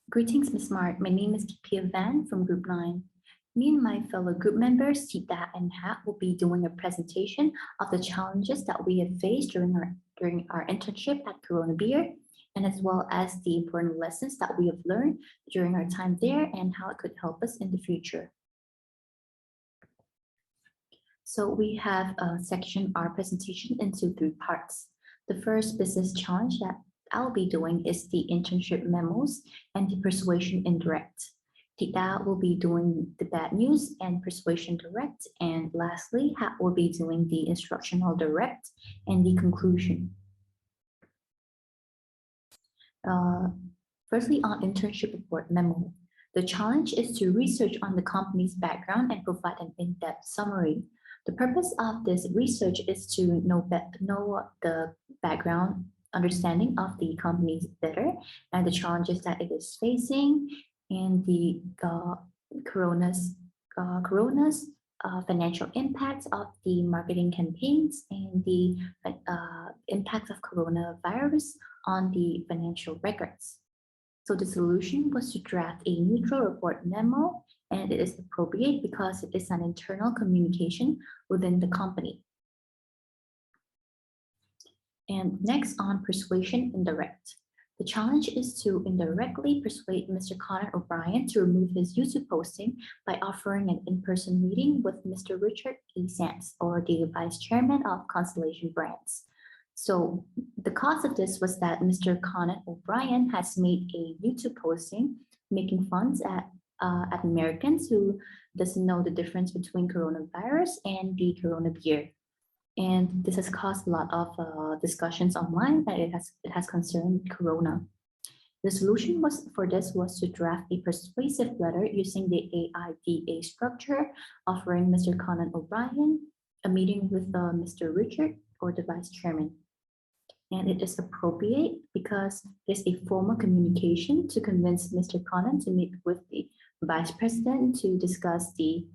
Greetings, Ms. Mart. My name is Pia Van from Group 9. Me and my fellow group members, Sita and Hat, will be doing a presentation of the challenges that we have faced during our internship at Corona Beer, and as well as the important lessons that we have learned during our time there and how it could help us in the future. So we have section our presentation into three parts. The first business challenge that I'll be doing is the internship memos and the persuasion indirect. Tita will be doing the bad news and persuasion direct. And lastly, Hat will be doing the instructional direct and the conclusion. Uh, Firstly, on internship report memo. The challenge is to research on the company's background and provide an in-depth summary. The purpose of this research is to know the background understanding of the company better and the challenges that it is facing and the corona's financial impacts of the marketing campaigns and the impacts of coronavirus on the financial records. So the solution was to draft a neutral report memo, and it is appropriate because it is an internal communication within the company. And next on persuasion indirect. The challenge is to indirectly persuade Mr. Conan O'Brien to remove his YouTube posting by offering an in-person meeting with Mr. Richard E. Sands, or the Vice Chairman of Constellation Brands. So the cause of this was that Mr. Conan O'Brien has made a YouTube posting making funs at Americans who doesn't know the difference between coronavirus and the corona beer. And this has caused a lot of discussions online that it has concerned corona. The solution for this was to draft a persuasive letter using the AIDA structure, offering Mr. Conan O'Brien a meeting with Mr. Richard, or the vice chairman. And it is appropriate because it's a formal communication to convince Mr. Conan to meet with the vice president to discuss the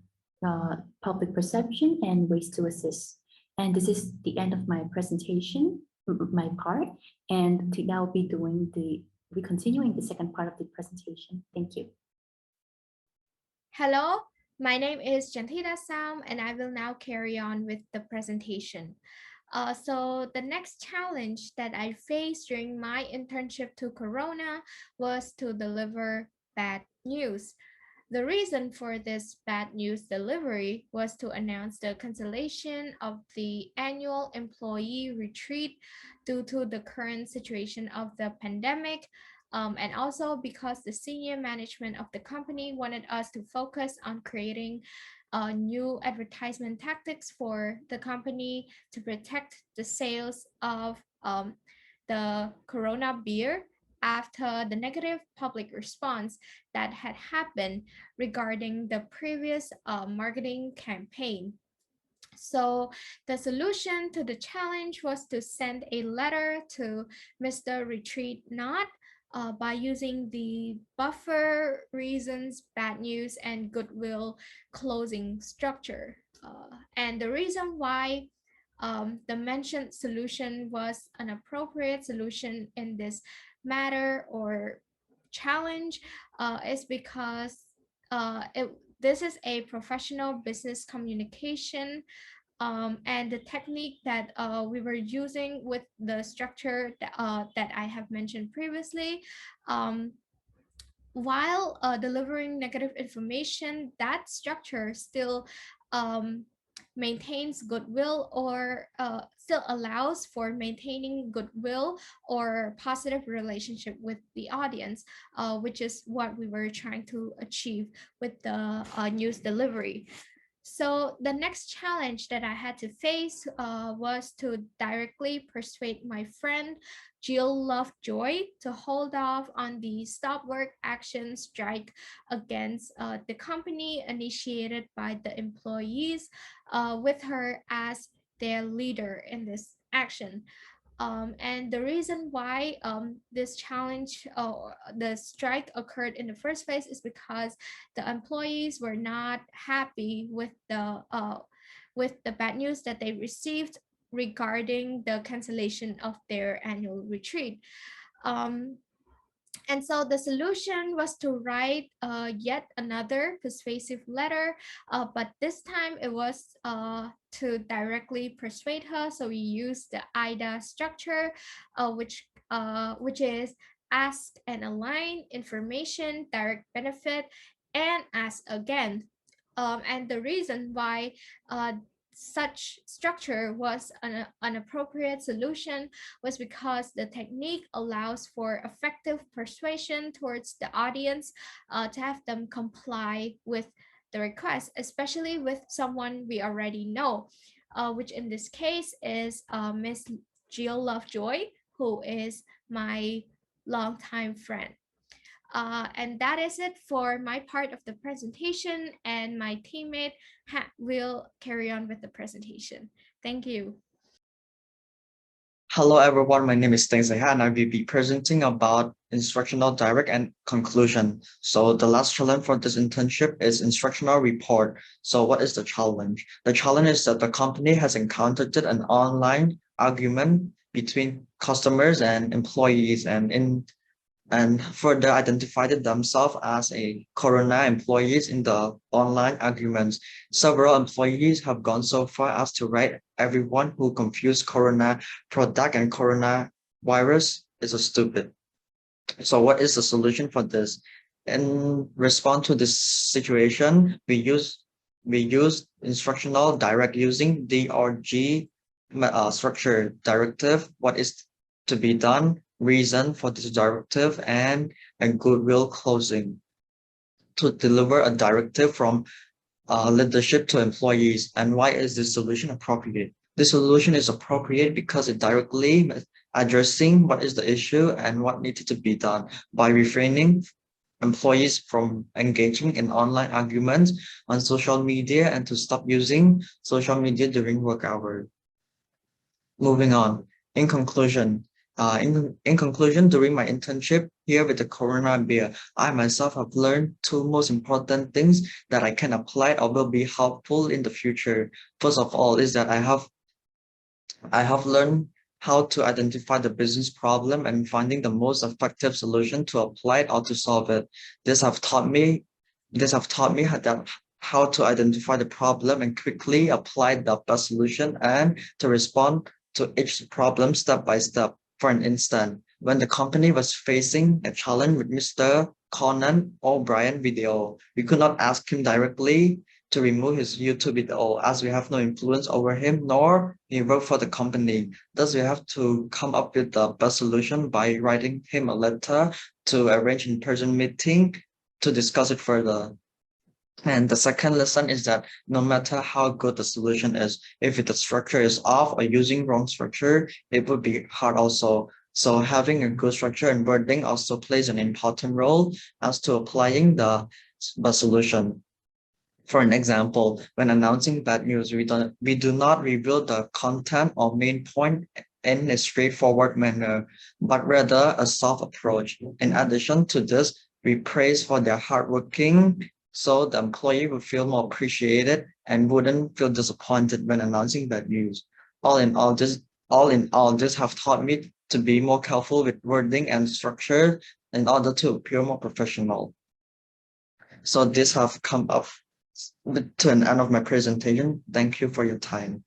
public perception and ways to assist. And this is the end of my presentation, my part, and now will be continuing the second part of the presentation. Thank you. Hello, my name is Jantita Sam, and I will now carry on with the presentation. So the next challenge that I faced during my internship to Corona was to deliver bad news. The reason for this bad news delivery was to announce the cancellation of the annual employee retreat due to the current situation of the pandemic. And also because the senior management of the company wanted us to focus on creating new advertisement tactics for the company to protect the sales of the Corona beer after the negative public response that had happened regarding the previous marketing campaign. So the solution to the challenge was to send a letter to Mr. Retreat Not by using the buffer, reasons, bad news, and goodwill closing structure. And the reason why the mentioned solution was an appropriate solution in this matter or challenge is because this is a professional business communication, and the technique that we were using with the structure that I have mentioned previously. While delivering negative information, that structure still maintains goodwill, or still allows for maintaining goodwill or positive relationship with the audience, which is what we were trying to achieve with the news delivery. So the next challenge that I had to face was to directly persuade my friend Jill Lovejoy to hold off on the stop work action strike against the company initiated by the employees, with her as their leader in this action. And the reason why this challenge, the strike occurred in the first place is because the employees were not happy with the bad news that they received regarding the cancellation of their annual retreat. Um, And so the solution was to write yet another persuasive letter, but this time it was to directly persuade her. So we used the IDA structure, which is ask and align, information, direct benefit, and ask again. And the reason why such structure was an appropriate solution was because the technique allows for effective persuasion towards the audience, to have them comply with the request, especially with someone we already know, which in this case is Miss Jill Lovejoy, who is my longtime friend. And that is it for my part of the presentation, and my teammate will carry on with the presentation. Thank you. Hello everyone, my name is Teng Seha and I will be presenting about instructional direct and conclusion. So the last challenge for this internship is instructional report. So what is the challenge? The challenge is that the company has encountered an online argument between customers and employees and further identified themselves as a Corona employees in the online arguments. Several employees have gone so far as to write everyone who confused Corona product and Corona virus is a stupid. So what is the solution for this? In response to this situation, we use instructional direct using DRG structure directive. What is to be done? Reason for this directive and goodwill closing to deliver a directive from leadership to employees. And why is this solution appropriate? This solution is appropriate because it directly addressing what is the issue and what needed to be done by refraining employees from engaging in online arguments on social media and to stop using social media during work hours. Moving on, in conclusion, during my internship here with the Corona Beer, I myself have learned two most important things that I can apply or will be helpful in the future. First of all is that I have learned how to identify the business problem and finding the most effective solution to apply it or to solve it. This have taught me how to identify the problem and quickly apply the best solution and to respond to each problem step by step. For an instance, when the company was facing a challenge with Mr. Conan O'Brien video, we could not ask him directly to remove his YouTube video as we have no influence over him, nor he worked for the company. Thus, we have to come up with the best solution by writing him a letter to arrange in-person meeting to discuss it further. And the second lesson is that no matter how good the solution is, if the structure is off or using wrong structure, it would be hard also. So having a good structure and wording also plays an important role as to applying the solution. For an example, when announcing bad news, we do not reveal the content or main point in a straightforward manner, but rather a soft approach. In addition to this, we praise for their hardworking, so the employee would feel more appreciated and wouldn't feel disappointed when announcing bad news. All in all, this have taught me to be more careful with wording and structure in order to appear more professional. So this have come up to an end of my presentation. Thank you for your time.